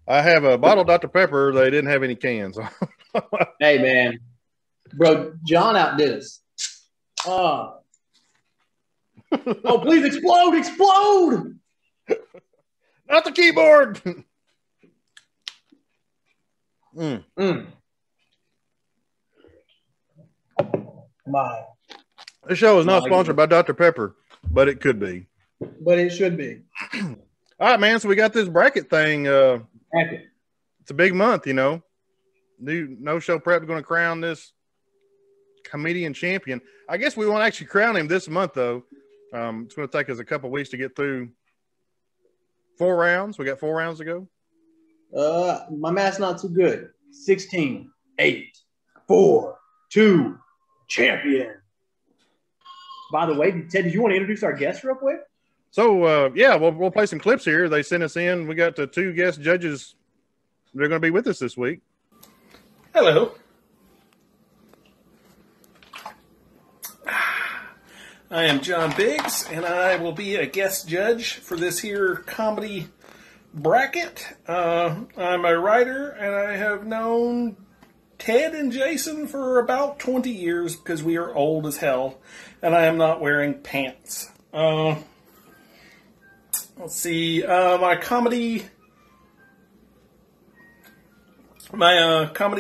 I have a bottle of Dr. Pepper. They didn't have any cans. Hey, man. Bro, John outdid us. Oh, please explode! Explode! Not the keyboard. My. This show is not sponsored by Dr. Pepper, but it could be. But it should be. All right, man. So we got this bracket thing. It's a big month, you know. New No Show Prep is going to crown this comedian champion. I guess we won't actually crown him this month, though. It's going to take us a couple weeks to get through 4 rounds. We got 4 rounds to go. My math's not too good. 16, 8, 4, 2, champion. By the way, Ted, did you want to introduce our guest real quick? So, yeah, we'll play some clips here. They sent us in. We got the 2 guest judges. They're going to be with us this week. Hello. I am John Biggs, and I will be a guest judge for this here comedy bracket. I'm a writer, and I have known Ted and Jason for about 20 years because we are old as hell, and I am not wearing pants. Let's see, my comedy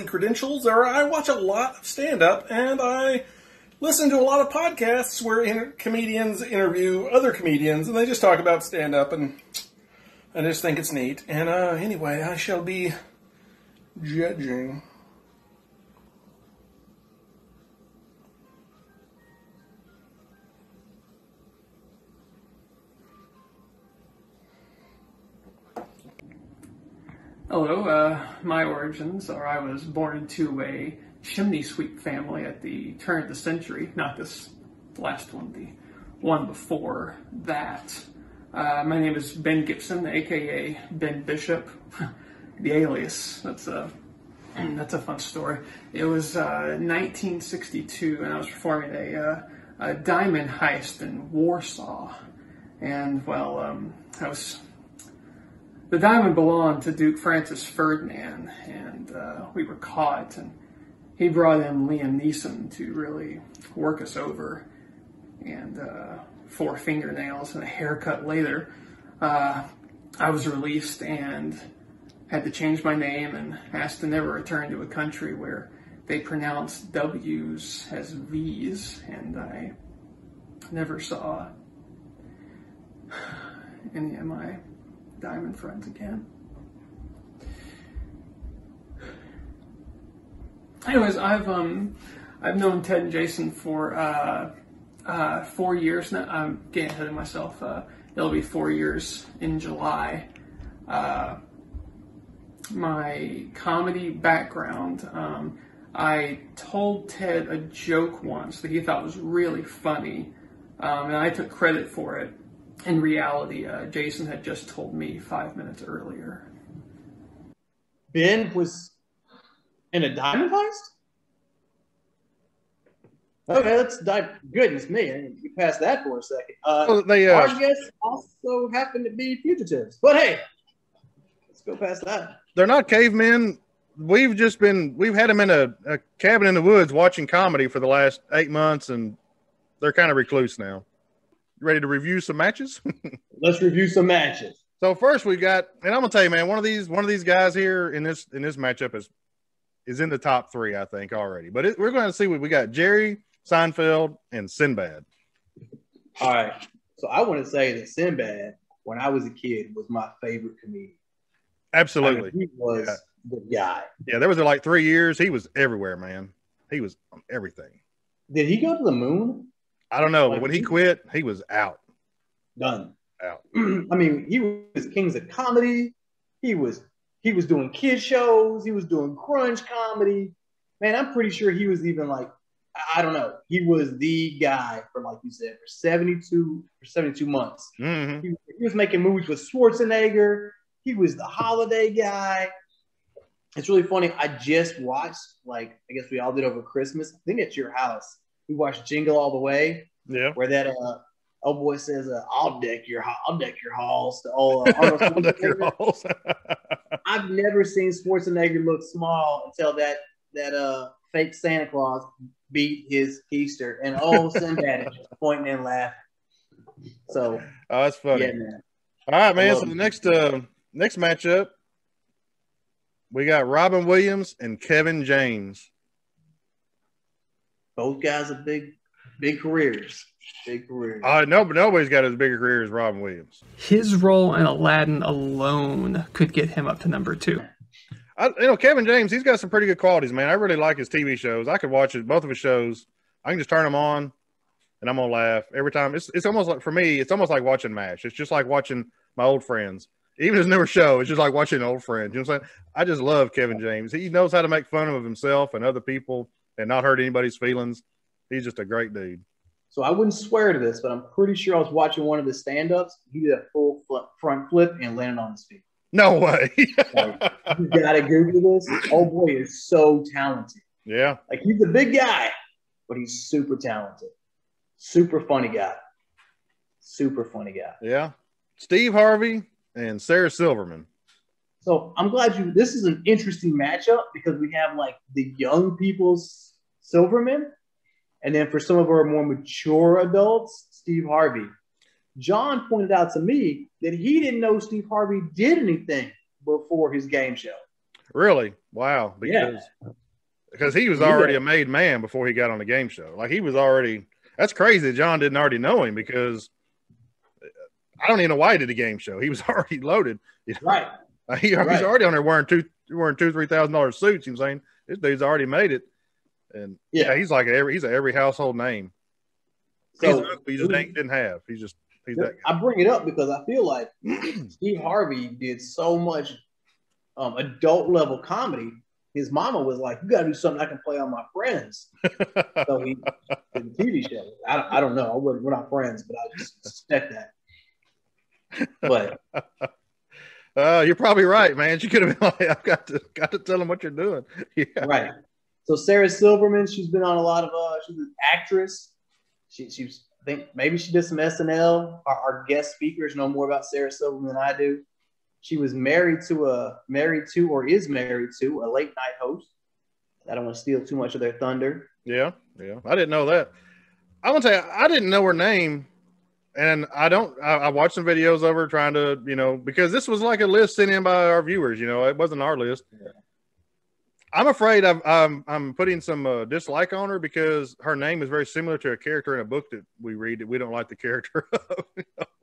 credentials are I watch a lot of stand-up, and I listen to a lot of podcasts where comedians interview other comedians, and they just talk about stand-up, and I just think it's neat. And anyway, I shall be judging. Hello, my origins are I was born into a chimney sweep family at the turn of the century, not this last one, the one before that. My name is Ben Gibson, aka Ben Bishop, the alias. That's a fun story. It was 1962, and I was performing a diamond heist in Warsaw, and the diamond belonged to Duke Francis Ferdinand, and we were caught, and he brought in Liam Neeson to really work us over, and 4 fingernails and a haircut later, I was released and had to change my name and asked to never return to a country where they pronounce W's as V's, and I never saw any of my diamond friends again. Anyways, I've known Ted and Jason for 4 years now. I'm getting ahead of myself. It'll be 4 years in July. My comedy background, I told Ted a joke once that he thought was really funny, and I took credit for it. In reality, Jason had just told me 5 minutes earlier. Ben was in a diamond heist? Okay, let's dive. Goodness me, I didn't get past that for a second. Our guests also happen to be fugitives. But hey, let's go past that. They're not cavemen. We've had them in a cabin in the woods watching comedy for the last 8 months, and they're kind of recluse now. Ready to review some matches? Let's review some matches. So first we got, and I'm gonna tell you, man, one of these guys here in this matchup is in the top 3, I think, already. But we're going to see what we got: Jerry, Seinfeld, and Sinbad. All right. So I want to say that Sinbad, when I was a kid, was my favorite comedian. Absolutely, he was the guy. Yeah, there was like 3 years. He was everywhere, man. He was on everything. Did he go to the moon? I don't know, but when he quit, he was out. Done. Out. I mean, he was Kings of Comedy. He was doing kid shows. He was doing grunge comedy. Man, I'm pretty sure he was even like, I don't know. He was the guy for, like you said, for 72 months. Mm-hmm. He was making movies with Schwarzenegger. He was the holiday guy. It's really funny. I just watched, like, I guess we all did over Christmas. I think at your house. We watched Jingle All the Way. Yeah. Where that old boy says, "I'll deck your halls." To all Arnold I'll deck your halls. I I've never seen Schwarzenegger look small until that fake Santa Claus beat his keister, and Sinbad is just pointing and laughing. So, that's funny. Yeah, man. All right, man. So the next matchup, we got Robin Williams and Kevin James. Both guys have big careers. Big careers. Nobody's got as big a career as Robin Williams. His role in Aladdin alone could get him up to number 2. Kevin James, he's got some pretty good qualities, man. I really like his TV shows. I could watch both of his shows. I can just turn them on, and I'm gonna laugh every time. It's almost like, for me, it's almost like watching MASH. It's just like watching my old friends. Even his newer show, it's just like watching old friends. You know what I'm saying? I just love Kevin James. He knows how to make fun of himself and other people and not hurt anybody's feelings. He's just a great dude. So I wouldn't swear to this, but I'm pretty sure I was watching one of his stand-ups. He did a full front flip and landed on his feet. No way. Like, you gotta Google this. Oh boy, is so talented. Yeah. Like, he's a big guy, but he's super talented. Super funny guy. Super funny guy. Yeah. Steve Harvey and Sarah Silverman. So I'm glad this is an interesting matchup because we have like the young people's Silverman, and then for some of our more mature adults, Steve Harvey. John pointed out to me that he didn't know Steve Harvey did anything before his game show. Really? Wow. Because he was already a made man before he got on the game show. Like, he was already – that's crazy that John didn't already know him, because I don't even know why he did the game show. He was already loaded. Right. He's already on there wearing $2,000-$3,000 suits. You know what I'm saying? This dude's already made it. And he's like he's every household name. So he just didn't have. He's that guy. I bring it up because I feel like Steve Harvey did so much adult level comedy. His mama was like, "You got to do something I can play on my friends." So he did a TV show. I don't know. We're not friends, but I just suspect that. But you're probably right, man. She could have been like, "I've got to tell him what you're doing." Yeah. Right. So Sarah Silverman, she's been on a lot of she's an actress. She's I think maybe she did some SNL. Our guest speakers know more about Sarah Silverman than I do. She was married to a late night host. I don't want to steal too much of their thunder. Yeah. I didn't know that. I want to say I didn't know her name, and I watched some videos of her trying to, because this was like a list sent in by our viewers. It wasn't our list. Yeah. I'm afraid I'm putting some dislike on her because her name is very similar to a character in a book that we read that we don't like the character of.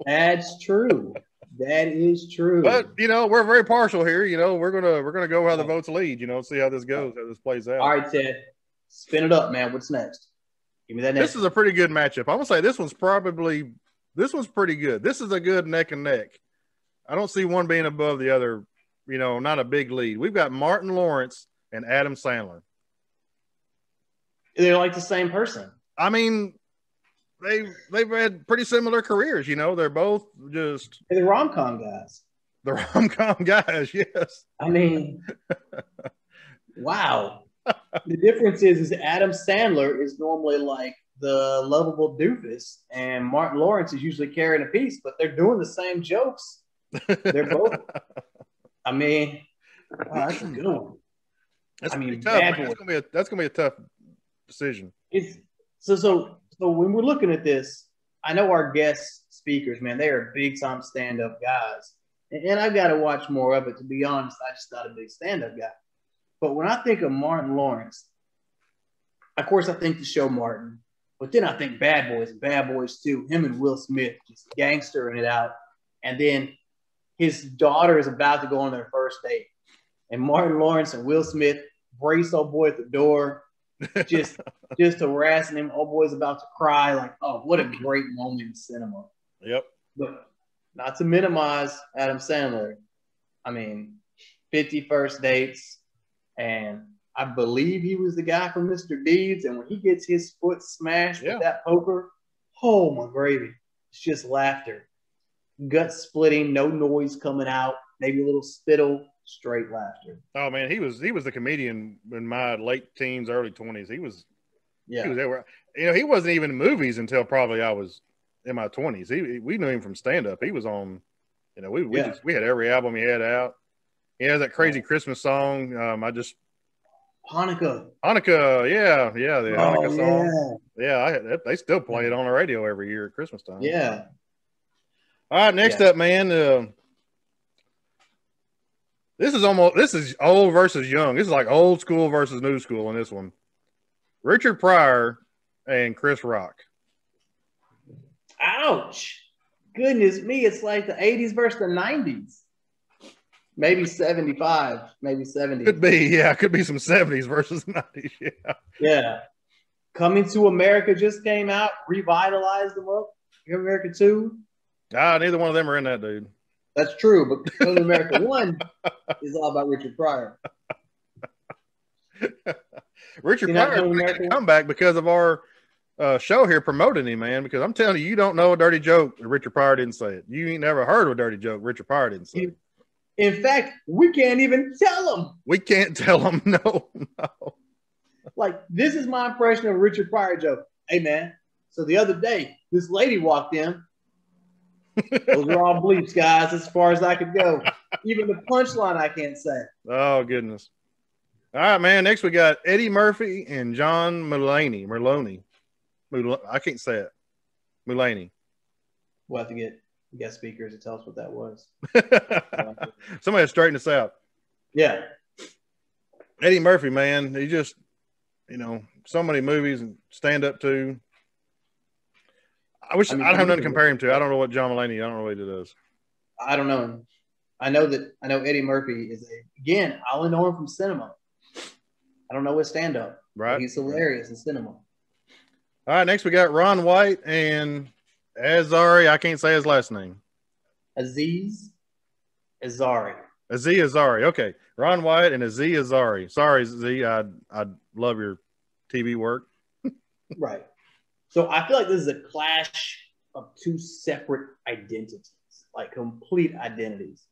That's true. That is true. But we're very partial here. We're gonna go how the votes lead. See how this goes, how this plays out. All right, Ted, spin it up, man. What's next? Give me that next. This is a pretty good matchup. I'm gonna say this one's pretty good. This is a good neck and neck. I don't see one being above the other. Not a big lead. We've got Martin Lawrence and Adam Sandler. They're like the same person. I mean, they've had pretty similar careers. They're both just – they're the rom-com guys. The rom-com guys, yes. I mean, wow. The difference is Adam Sandler is normally like the lovable doofus, and Martin Lawrence is usually carrying a piece, but they're doing the same jokes. They're both – I mean, that's a good one. That's gonna be a tough decision. So when we're looking at this, I know our guest speakers, man, they are big time stand-up guys. And I've got to watch more of it, to be honest. I just not a big stand-up guy. But when I think of Martin Lawrence, of course I think the show Martin, but then I think Bad Boys and Bad Boys 2, him and Will Smith just gangstering it out. And then his daughter is about to go on their first date. And Martin Lawrence and Will Smith brace old boy at the door, just harassing him. Old boy's about to cry. Like, oh, what a great moment in cinema. Yep. But not to minimize Adam Sandler. I mean, 50 First Dates, and I believe he was the guy from Mr. Deeds. And when he gets his foot smashed with that poker, oh my gravy, it's just laughter, gut splitting, no noise coming out, maybe a little spittle. Straight laughter. Oh man, he was the comedian in my late teens, early 20s. He was everywhere. He wasn't even in movies until probably I was in my 20s. We knew him from stand up. He was on. We had every album he had out. Yeah, that crazy Christmas song. Hanukkah. Yeah, the Hanukkah song. Yeah. Yeah, they still play it on the radio every year at Christmas time. Yeah. All right, next up, man. This is old versus young. This is like old school versus new school in this one. Richard Pryor and Chris Rock. Ouch. Goodness me, it's like the 80s versus the 90s. Maybe 75, maybe 70. Could be some 70s versus 90s. Yeah. Yeah. Coming to America just came out, revitalized them up. America 2. Neither one of them are in that, dude. That's true, but Coming to America 1 is all about Richard Pryor. Richard Pryor made a comeback because of our show here promoting him, man. Because I'm telling you, you don't know a dirty joke. Richard Pryor didn't say it. You ain't never heard of a dirty joke. Richard Pryor didn't say it. In fact, we can't even tell them. We can't tell them. No. Like, this is my impression of a Richard Pryor joke. Hey, man. So the other day, this lady walked in. Those are all bleeps, guys, as far as I could go. Even the punchline I can't say. Oh, goodness. All right, man. Next, we got Eddie Murphy and John Mulaney. I can't say it. Mulaney. We'll have to get guest speakers to tell us what that was. Somebody straighten us out. Yeah. Eddie Murphy, man. He just, so many movies and stand up to. I have nothing to compare him to. I don't know what John Mulaney, I don't know what he does. I don't know. I know Eddie Murphy is again, I only know him from cinema. I don't know his stand up. Right. He's hilarious in cinema. All right, next we got Ron White and Azari. I can't say his last name. Aziz Azari. Aziz Azari. Okay. Ron White and Aziz Azari. Sorry, Z. I love your TV work. Right. So I feel like this is a clash of two separate identities, like complete identities.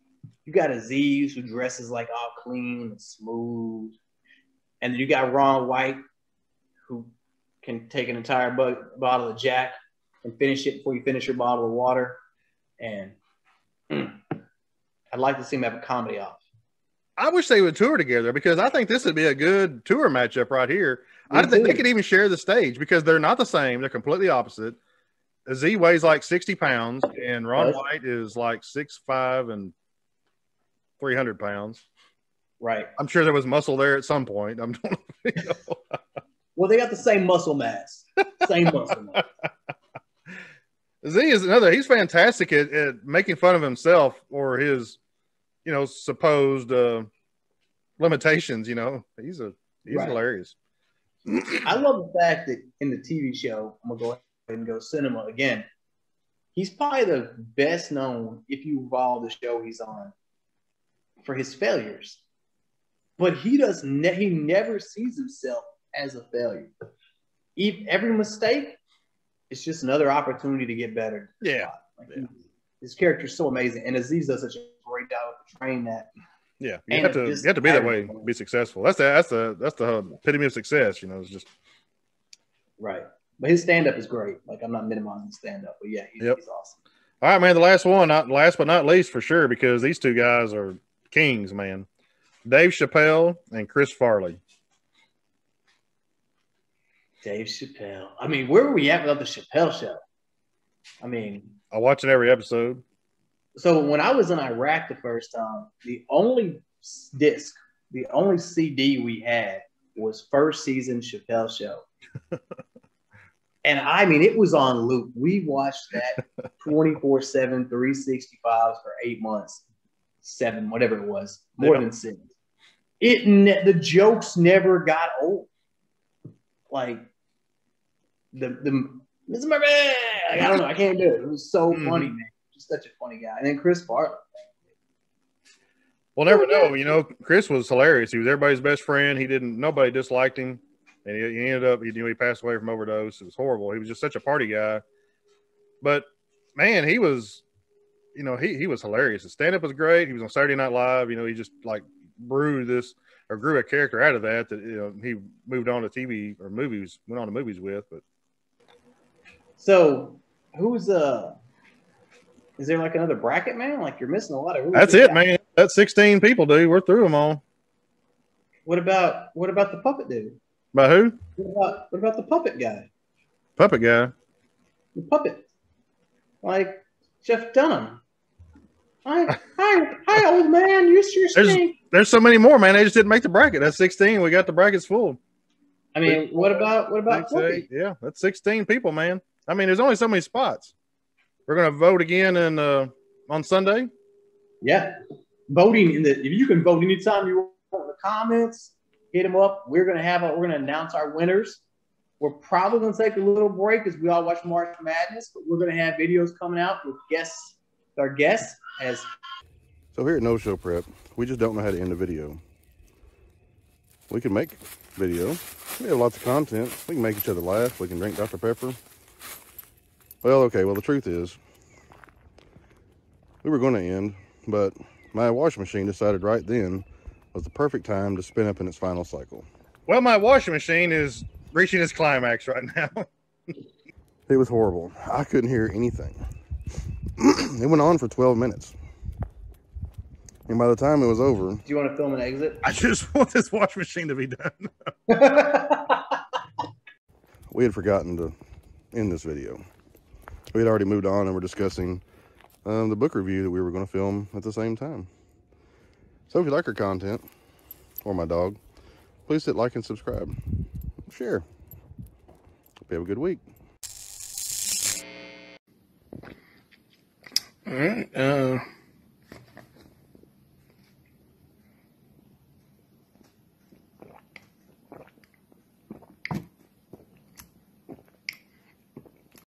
You got Aziz, who dresses like all clean and smooth. And then you got Ron White, who can take an entire bottle of Jack and finish it before you finish your bottle of water. And I'd like to see him have a comedy off. I wish they would tour together because I think this would be a good tour matchup right here. I think they could even share the stage because they're not the same. They're completely opposite. Z weighs like 60 pounds and Ron White is like 6'5" and 300 pounds. Right. I'm sure there was muscle there at some point. Well, they got the same muscle mass. Same muscle mass. Z is he's fantastic at making fun of himself or his, supposed limitations, He's right. Hilarious. I love the fact that in the TV show, I'm going to go ahead and go cinema again. He's probably the best known, if you follow the show he's on, for his failures. But he never sees himself as a failure. Every mistake, it's just another opportunity to get better. Yeah. His character is so amazing. And Aziz does such a great job of portraying that. Yeah, you have to be that way, be successful. That's the epitome of success. It's just right. But his stand up is great. Like, I'm not minimizing his stand up, but yeah, he's awesome. All right, man. The last one, last but not least, for sure, because these two guys are kings, man. Dave Chappelle and Chris Farley. Dave Chappelle. I mean, where were we at without the Chappelle show? I mean, I watch it every episode. So when I was in Iraq the first time, the only CD we had was first season Chappelle show. And I mean, it was on loop. We watched that 24/7, 365 for 8 months, 7, whatever it was, more than 6. The jokes never got old. Like Mr. Murphy, I don't know, I can't do it. It was so funny, man. Just such a funny guy. And then Chris Farley. We'll never know. Chris was hilarious. He was everybody's best friend. Nobody disliked him. And he ended up, he passed away from overdose. It was horrible. He was just such a party guy. But, man, he was, he was hilarious. His stand-up was great. He was on Saturday Night Live. He just, grew a character out of that he moved on to TV or movies, went on to movies with. But so, who's Is there like another bracket, man? Like you're missing a lot of. Really That's it, man. That's 16 people, dude. We're through them all. What about the puppet dude? By who? What about the puppet guy? Puppet guy. The puppet, like Jeff Dunham. Hi, old man. You sure stink. There's so many more, man. They just didn't make the bracket. That's 16. We got the brackets full. I mean, what about Flippy? Yeah, that's 16 people, man. I mean, there's only so many spots. We're gonna vote again on Sunday. Yeah, voting if you can vote anytime you want in the comments, hit them up. We're gonna announce our winners. We're probably gonna take a little break as we all watch March Madness, but we're gonna have videos coming out with our guests. So here at No Show Prep, we just don't know how to end a video. We can make video. We have lots of content. We can make each other laugh. We can drink Dr. Pepper. Well, okay. Well, the truth is, we were going to end, but my washing machine decided right then was the perfect time to spin up in its final cycle. Well, my washing machine is reaching its climax right now. It was horrible. I couldn't hear anything. It went on for 12 minutes. And by the time it was over... Do you want to film an exit? I just want this washing machine to be done. We had forgotten to end this video. We had already moved on and were discussing the book review that we were going to film at the same time. So if you like our content, or my dog, please hit like and subscribe. Share. Hope you have a good week. All right.